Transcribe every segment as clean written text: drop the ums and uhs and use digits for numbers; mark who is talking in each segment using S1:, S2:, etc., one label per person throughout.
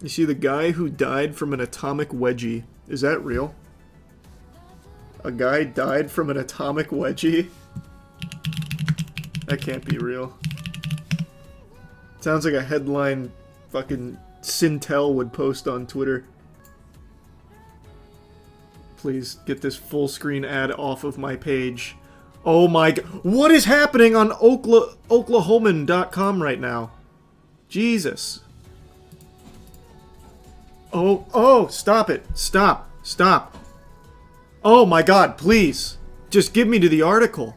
S1: You see the guy who died from an atomic wedgie. Is that real? A guy died from an atomic wedgie? That can't be real. Sounds like a headline fucking Sintel would post on Twitter. Please get this full screen ad off of my page. Oh my god. What is happening on Oklahoman.com right now? Jesus. Oh, stop it. Stop. Oh my god, please. Just give me to the article.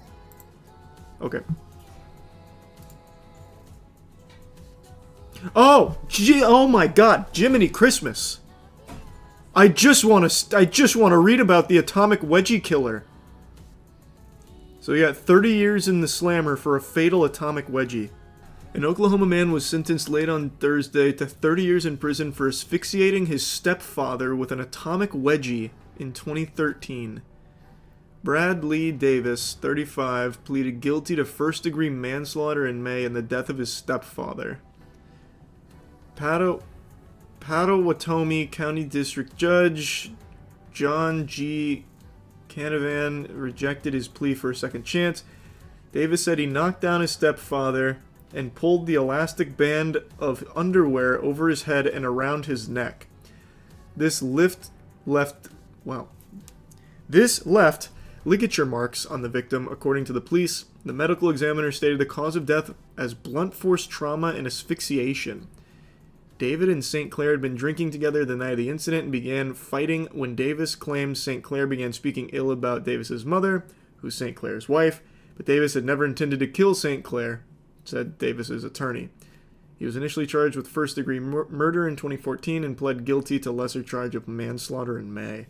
S1: Okay. Oh my god, Jiminy Christmas. I just want to read about the atomic wedgie killer. So we got 30 years in the slammer for a fatal atomic wedgie. An Oklahoma man was sentenced late on Thursday to 30 years in prison for asphyxiating his stepfather with an atomic wedgie in 2013. Brad Lee Davis, 35, pleaded guilty to first-degree manslaughter in May in the death of his stepfather. Pottawatomie County District Judge John G. Canavan rejected his plea for a second chance. Davis said he knocked down his stepfather and pulled the elastic band of underwear over his head and around his neck. This left ligature marks on the victim, according to the police. The medical examiner stated the cause of death as blunt force trauma and asphyxiation. David and St. Clair had been drinking together the night of the incident and began fighting when Davis claimed St. Clair began speaking ill about Davis's mother, who's St. Clair's wife, but Davis had never intended to kill St. Clair, said Davis's attorney. He was initially charged with first-degree murder in 2014 and pled guilty to lesser charge of manslaughter in May.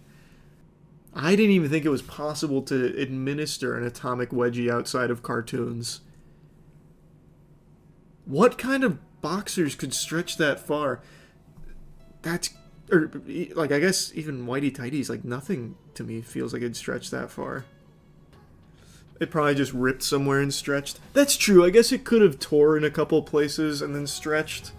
S1: I didn't even think it was possible to administer an atomic wedgie outside of cartoons. What kind of boxers could stretch that far? I guess even whitey tighties, like nothing to me feels like it'd stretch that far. It probably just ripped somewhere and stretched. That's true, I guess it could have tore in a couple places and then stretched.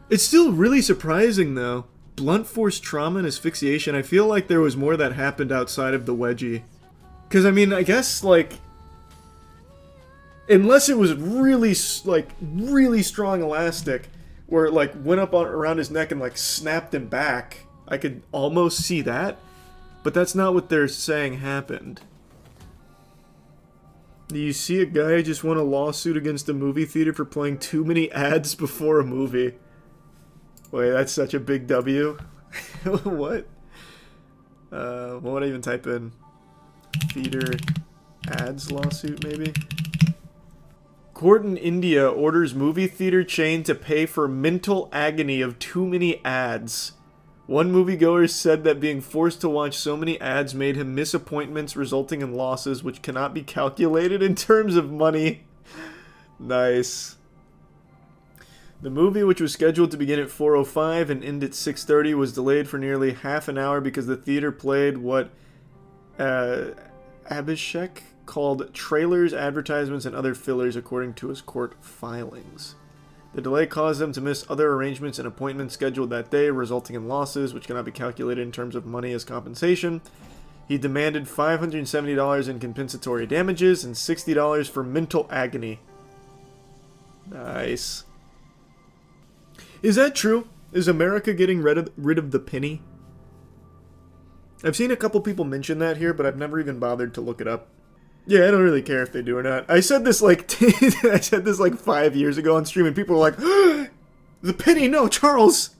S1: It's still really surprising though. Blunt force trauma and asphyxiation, I feel like there was more that happened outside of the wedgie. Because, I mean, I guess, like, unless it was really strong elastic, where it, like, went up around his neck and, like, snapped him back, I could almost see that. But that's not what they're saying happened. Do you see a guy just won a lawsuit against a movie theater for playing too many ads before a movie? Wait, that's such a big W. What? What would I even type in? Theater ads lawsuit, maybe? Court in India orders movie theater chain to pay for mental agony of too many ads. One moviegoer said that being forced to watch so many ads made him miss appointments, resulting in losses which cannot be calculated in terms of money. Nice. The movie, which was scheduled to begin at 4:05 and end at 6:30, was delayed for nearly half an hour because the theater played what Abhishek called trailers, advertisements, and other fillers, according to his court filings. The delay caused them to miss other arrangements and appointments scheduled that day, resulting in losses, which cannot be calculated in terms of money as compensation. He demanded $570 in compensatory damages and $60 for mental agony. Nice. Is that true? Is America getting rid of the penny? I've seen a couple people mention that here, but I've never even bothered to look it up. Yeah, I don't really care if they do or not. I said this like 5 years ago on stream, and people were like, "The penny, no, Charles,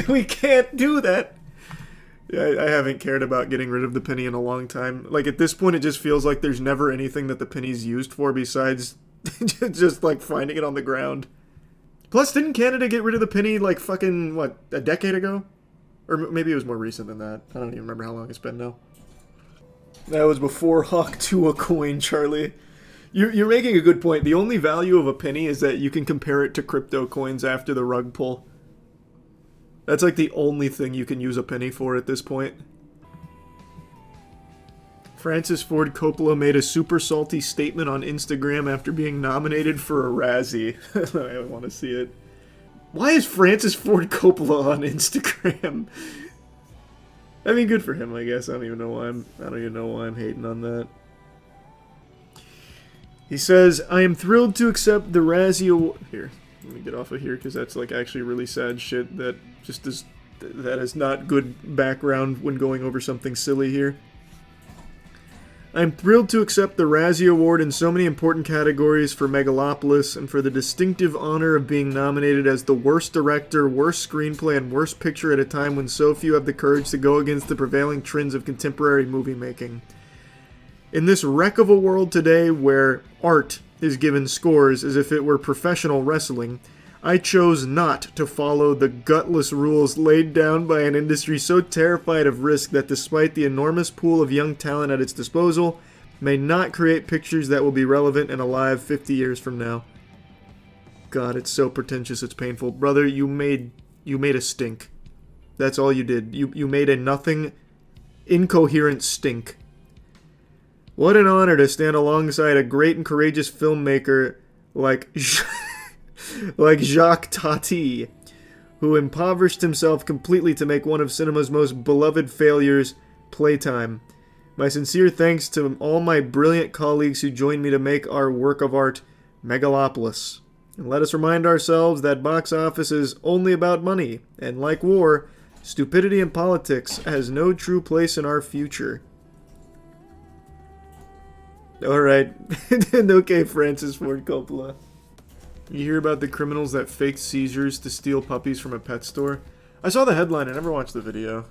S1: we can't do that." Yeah, I haven't cared about getting rid of the penny in a long time. Like at this point, it just feels like there's never anything that the penny's used for besides just like finding it on the ground. Plus, didn't Canada get rid of the penny like fucking, what, a decade ago? Or maybe it was more recent than that. I don't even remember how long it's been now. That was before Hawk to a coin, Charlie. You're making a good point. The only value of a penny is that you can compare it to crypto coins after the rug pull. That's like the only thing you can use a penny for at this point. Francis Ford Coppola made a super salty statement on Instagram after being nominated for a Razzie. I want to see it. Why is Francis Ford Coppola on Instagram? I mean, good for him, I guess. I don't even know why I'm hating on that. He says, I am thrilled to accept the Razzie Award. Here, let me get off of here because that's like actually really sad shit that just is, that is not good background when going over something silly here. I'm thrilled to accept the Razzie Award in so many important categories for Megalopolis and for the distinctive honor of being nominated as the worst director, worst screenplay, and worst picture at a time when so few have the courage to go against the prevailing trends of contemporary movie making. In this wreck of a world today where art is given scores as if it were professional wrestling, I chose not to follow the gutless rules laid down by an industry so terrified of risk that despite the enormous pool of young talent at its disposal, may not create pictures that will be relevant and alive 50 years from now. God, it's so pretentious, it's painful. Brother, you made a stink. That's all you did. You made a nothing, incoherent stink. What an honor to stand alongside a great and courageous filmmaker like Jacques Tati, who impoverished himself completely to make one of cinema's most beloved failures, Playtime. My sincere thanks to all my brilliant colleagues who joined me to make our work of art, Megalopolis. And let us remind ourselves that box office is only about money, and like war, stupidity in politics has no true place in our future. Alright. Okay, Francis Ford Coppola. You hear about the criminals that faked seizures to steal puppies from a pet store? I saw the headline, I never watched the video.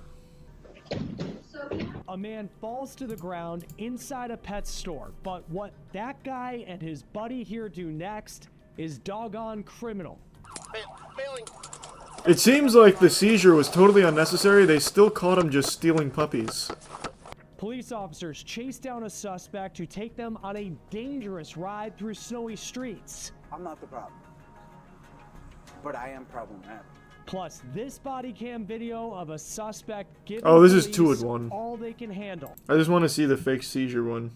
S2: A man falls to the ground inside a pet store, but what that guy and his buddy here do next is doggone criminal.
S1: It seems like the seizure was totally unnecessary. They still caught him just stealing puppies.
S2: Police officers chase down a suspect to take them on a dangerous ride through snowy streets.
S3: I'm not the problem, but I am problematic.
S2: Plus, this body cam video of a suspect giving
S1: this is
S2: police
S1: 2-in-1.
S2: all they can handle.
S1: I just want to see the fake seizure one.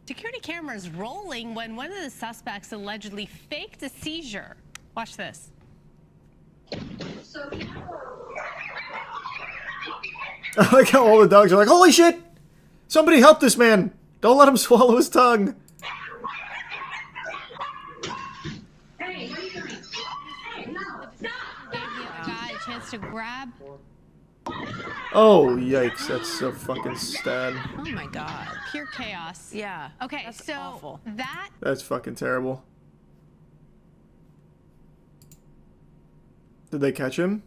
S4: Security cameras rolling when one of the suspects allegedly faked a seizure. Watch this.
S1: I like how all the dogs are like, holy shit! Somebody help this man! Don't let him swallow his tongue!
S4: Hey, what are you doing? Hey, no, stop! Gave the other guy a chance to grab.
S1: Oh, yikes, that's so fucking sad.
S4: Oh my god. Pure chaos.
S5: Yeah.
S4: Okay,
S5: that's
S4: so
S5: awful.
S1: That's fucking terrible. Did they catch him?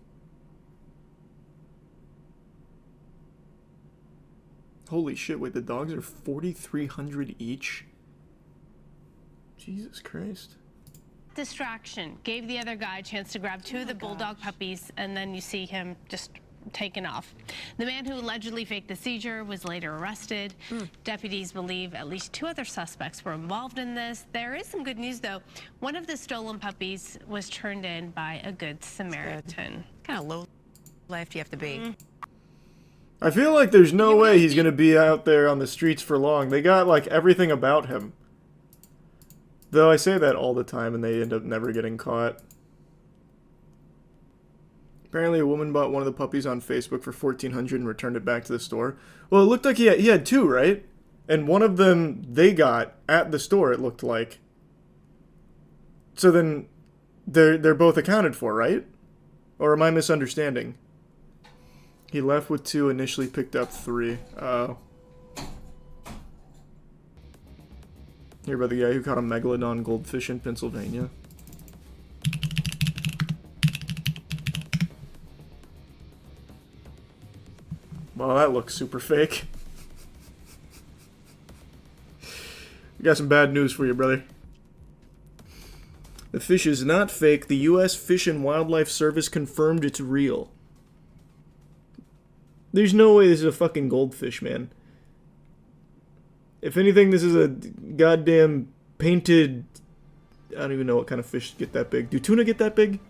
S1: Holy shit, wait, the dogs are 4,300 each? Jesus Christ.
S4: Distraction. Gave the other guy a chance to grab two of the bulldog puppies, and then you see him just taken off. The man who allegedly faked the seizure was later arrested. Deputies believe at least two other suspects were involved in this. There is some good news, though. One of the stolen puppies was turned in by a good Samaritan.
S5: Kind of low life do you have to be?
S1: I feel like there's no way he's gonna be out there on the streets for long. They got, like, everything about him. Though I say that all the time and they end up never getting caught. Apparently a woman bought one of the puppies on Facebook for $1,400 and returned it back to the store. Well, it looked like he had two, right? And one of them they got at the store, it looked like. So then they're both accounted for, right? Or am I misunderstanding? He left with two, initially picked up three. Oh. Hear about the guy who caught a megalodon goldfish in Pennsylvania. Well, that looks super fake. We got some bad news for you, brother. The fish is not fake. The U.S. Fish and Wildlife Service confirmed it's real. There's no way this is a fucking goldfish, man. If anything, this is a goddamn painted... I don't even know what kind of fish get that big. Do tuna get that big?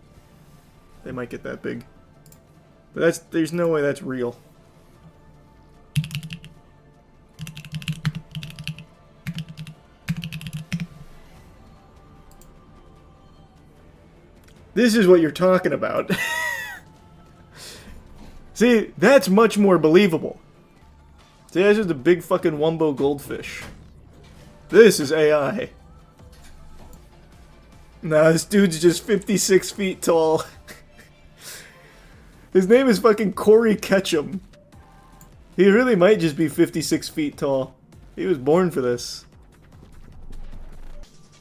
S1: They might get that big. But there's no way that's real. This is what you're talking about. See, that's much more believable. See, that's just a big fucking wumbo goldfish. This is AI. Nah, this dude's just 56 feet tall. His name is fucking Corey Ketchum. He really might just be 56 feet tall. He was born for this.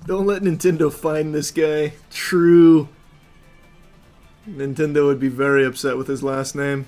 S1: Don't let Nintendo find this guy. True. Nintendo would be very upset with his last name.